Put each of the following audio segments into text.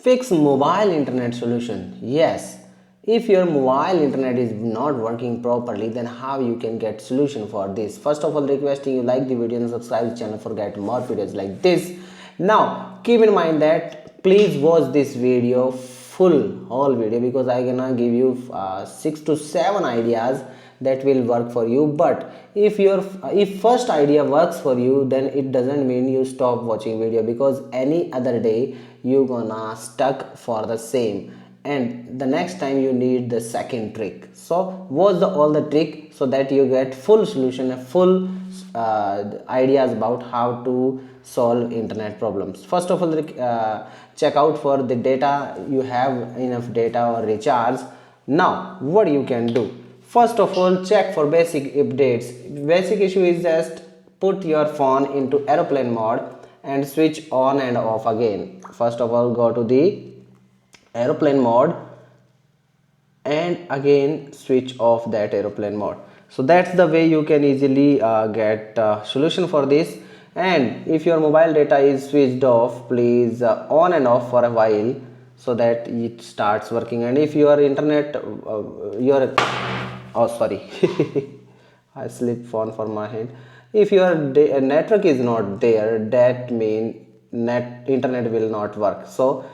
fix mobile internet solution. Yes, if your mobile internet is not working properly, then how you can get solution for this? First of all, requesting you like the video and subscribe the channel for get more videos like this. Now keep in mind that please watch this video full whole video, because I gonna give you 6 to 7 ideas that will work for you. But if first idea works for you, then it doesn't mean you stop watching video, because any other day you gonna stuck for the same, and the next time you need the second trick. So watch all the trick so that you get full solution, full ideas about how to solve internet problems. First of all, check out for the data, you have enough data or recharge. Now what you can do, first of all, check for basic updates. Basic issue is just put your phone into airplane mode and switch on and off again. First of all, go to the airplane mode and again switch off that airplane mode. So that's the way you can easily get solution for this. And if your mobile data is switched off, please on and off for a while so that it starts working. And if your internet oh sorry I slipped phone from my hand. If your network is not there, that means internet will not work. So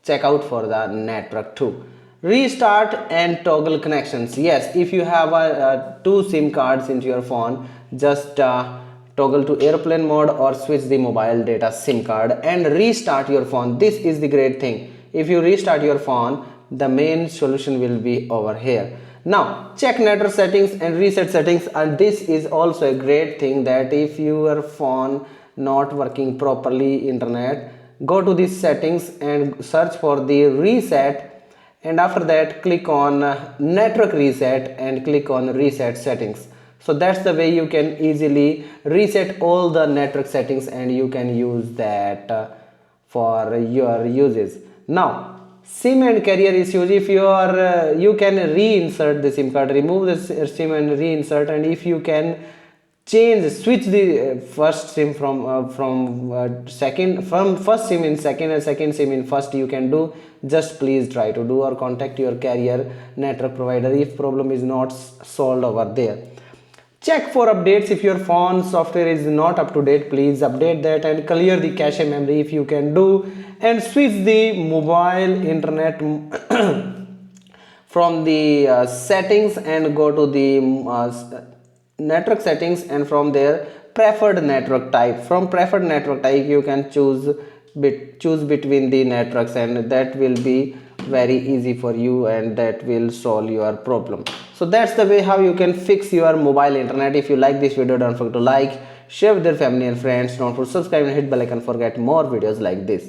check out for the network too. Restart and toggle connections. Yes, if you have two SIM cards into your phone, just toggle to airplane mode or switch the mobile data SIM card and restart your phone. This is the great thing. If you restart your phone, the main solution will be over here. Now check network settings and reset settings, and this is also a great thing, that if your phone not working properly internet, go to these settings and search for the reset, and after that click on network reset and click on reset settings. So that's the way you can easily reset all the network settings, and you can use that for your uses. Now SIM and carrier issues, if you are you can reinsert the SIM card, remove the SIM and reinsert, and if you can switch the first SIM from first SIM in second and second SIM in first, you can do. Just please try to do, or contact your carrier network provider if problem is not solved over there. Check for updates. If your phone software is not up to date, please update that and clear the cache memory if you can do, and switch the mobile internet from the settings and go to the network settings, and from there preferred network type. From preferred network type you can choose between the networks, and that will be very easy for you, and that will solve your problem. So that's the way how you can fix your mobile internet. If you like this video, don't forget to like, share with your family and friends. Don't forget to subscribe and hit bell icon for get more videos like this.